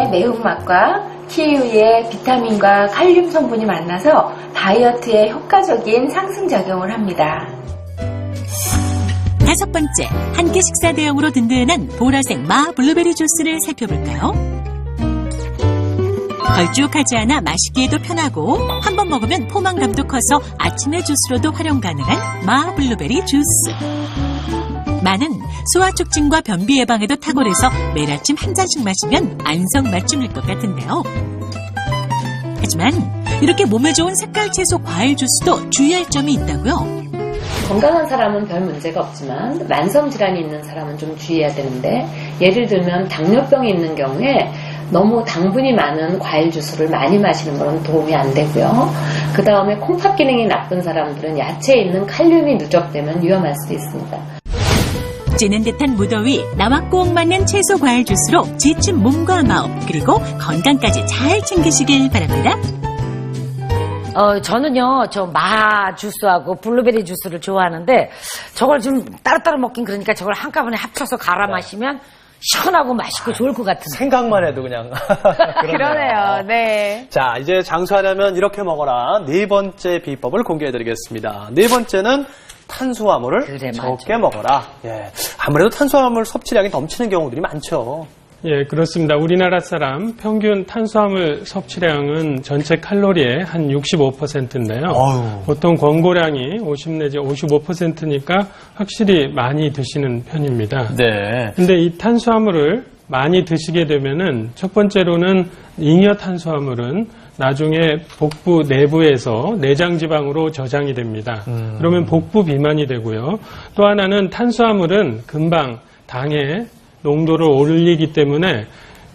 매운맛과 키위의 비타민과 칼륨 성분이 만나서 다이어트에 효과적인 상승작용을 합니다. 5번째, 한 끼 식사 대용으로 든든한 보라색 마 블루베리 주스를 살펴볼까요? 걸쭉하지 않아 마시기에도 편하고 한 번 먹으면 포만감도 커서 아침의 주스로도 활용 가능한 마 블루베리 주스. 마는 소화 촉진과 변비 예방에도 탁월해서 매일 아침 한 잔씩 마시면 안성맞춤일 것 같은데요. 하지만 이렇게 몸에 좋은 색깔 채소 과일 주스도 주의할 점이 있다고요. 건강한 사람은 별 문제가 없지만 만성질환이 있는 사람은 좀 주의해야 되는데, 예를 들면 당뇨병이 있는 경우에 너무 당분이 많은 과일 주스를 많이 마시는 건 도움이 안 되고요. 그 다음에 콩팥 기능이 나쁜 사람들은 야채에 있는 칼륨이 누적되면 위험할 수도 있습니다. 찌는 듯한 무더위, 나와 꼭 맞는 채소 과일 주스로 지친 몸과 마음, 그리고 건강까지 잘 챙기시길 바랍니다. 저는요, 저 마 주스하고 블루베리 주스를 좋아하는데, 저걸 좀 따로따로 먹긴 그러니까 저걸 한꺼번에 합쳐서 갈아 마시면 시원하고 맛있고 좋을 것 같은데. 생각만 해도 그냥. 그러네요. 네. 자, 이제 장수하려면 이렇게 먹어라. 4번째 비법을 공개해드리겠습니다. 4번째는 탄수화물을 그래, 적게 먹어라. 예, 아무래도 탄수화물 섭취량이 넘치는 경우들이 많죠. 예, 그렇습니다. 우리나라 사람 평균 탄수화물 섭취량은 전체 칼로리의 한 65%인데요. 보통 권고량이 50 내지 55%니까 확실히 많이 드시는 편입니다. 네. 근데 이 탄수화물을 많이 드시게 되면은 첫 번째로는 잉여 탄수화물은 나중에 복부 내부에서 내장 지방으로 저장이 됩니다. 그러면 복부 비만이 되고요. 또 하나는 탄수화물은 금방 당의 농도를 올리기 때문에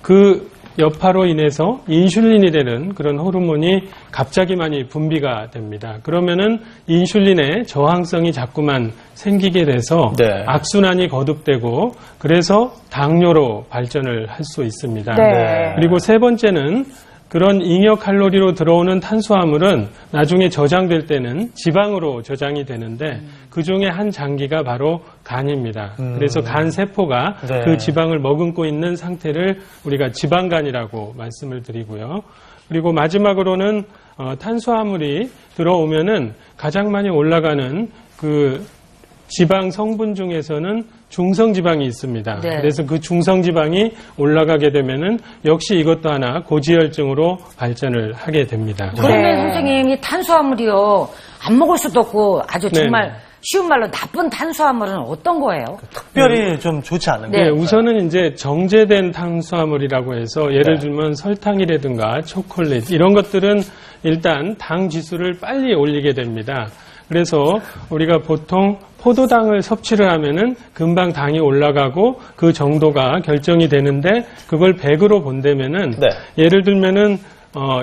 그 여파로 인해서 인슐린이라는 그런 호르몬이 갑자기 많이 분비가 됩니다. 그러면은 인슐린의 저항성이 자꾸만 생기게 돼서 네. 악순환이 거듭되고 그래서 당뇨로 발전을 할 수 있습니다. 네. 그리고 세 번째는 그런 잉여 칼로리로 들어오는 탄수화물은 나중에 저장될 때는 지방으로 저장이 되는데 그 중에 한 장기가 바로 간입니다. 그래서 간 세포가 네. 그 지방을 머금고 있는 상태를 우리가 지방간이라고 말씀을 드리고요. 그리고 마지막으로는 탄수화물이 들어오면은 가장 많이 올라가는 그 지방 성분 중에서는 중성지방이 있습니다. 네. 그래서 그 중성지방이 올라가게 되면은 역시 이것도 하나 고지혈증으로 발전을 하게 됩니다. 그러면 선생님이 탄수화물이요, 안 먹을 수도 없고 아주 정말 쉬운 말로 나쁜 탄수화물은 어떤 거예요? 특별히 좀 좋지 않은 네. 네, 거예요. 우선은 이제 정제된 탄수화물이라고 해서 예를 들면 설탕이라든가 초콜릿 이런 것들은 일단 당 지수를 빨리 올리게 됩니다. 그래서 우리가 보통 포도당을 섭취를 하면은 금방 당이 올라가고 그 정도가 결정이 되는데 그걸 100으로 본다면은 예를 들면은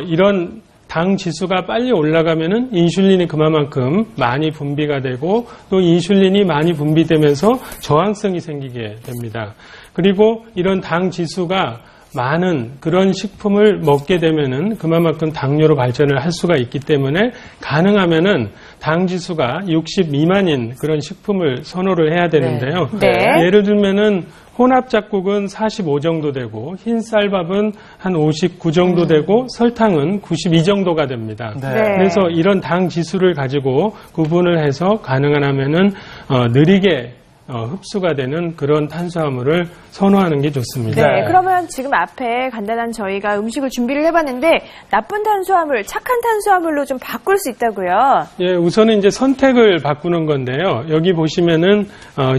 이런 당 지수가 빨리 올라가면은 인슐린이 그만큼 많이 분비가 되고 또 인슐린이 많이 분비되면서 저항성이 생기게 됩니다. 그리고 이런 당 지수가 많은 그런 식품을 먹게 되면은 그만큼 당뇨로 발전을 할 수가 있기 때문에 가능하면은 당 지수가 60 미만인 그런 식품을 선호를 해야 되는데요. 네. 예를 들면은 혼합 잡곡은 45 정도 되고 흰 쌀밥은 한 59 정도 되고 설탕은 92 정도가 됩니다. 네. 그래서 이런 당 지수를 가지고 구분을 해서 가능하면은 느리게 흡수가 되는 그런 탄수화물을 선호하는 게 좋습니다. 네, 그러면 지금 앞에 간단한 저희가 음식을 준비를 해봤는데 나쁜 탄수화물, 착한 탄수화물로 좀 바꿀 수 있다고요? 예, 우선은 이제 선택을 바꾸는 건데요. 여기 보시면은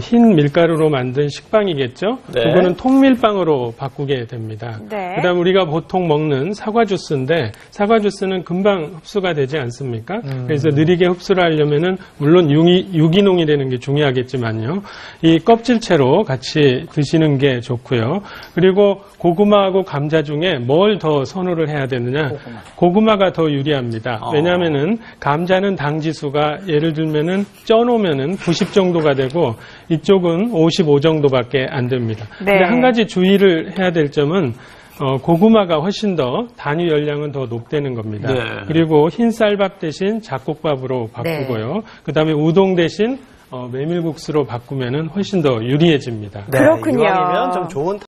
흰 밀가루로 만든 식빵이겠죠. 네. 그거는 통밀빵으로 바꾸게 됩니다. 네. 그다음 우리가 보통 먹는 사과 주스인데 사과 주스는 금방 흡수가 되지 않습니까? 그래서 느리게 흡수를 하려면은 물론 유기농이 되는 게 중요하겠지만요. 이 껍질채로 같이 드시는 게 좋고요. 그리고 고구마하고 감자 중에 뭘 더 선호를 해야 되느냐? 고구마가 더 유리합니다. 왜냐하면은 감자는 당 지수가 예를 들면은 쪄놓으면은 90 정도가 되고 이쪽은 55 정도밖에 안 됩니다. 네. 근데 한 가지 주의를 해야 될 점은 고구마가 훨씬 더 단위 열량은 더 높다는 겁니다. 네. 그리고 흰 쌀밥 대신 잡곡밥으로 바꾸고요. 그다음에 우동 대신 메밀국수로 바꾸면은 훨씬 더 유리해집니다. 네, 그렇군요. 이왕이면 좀 좋은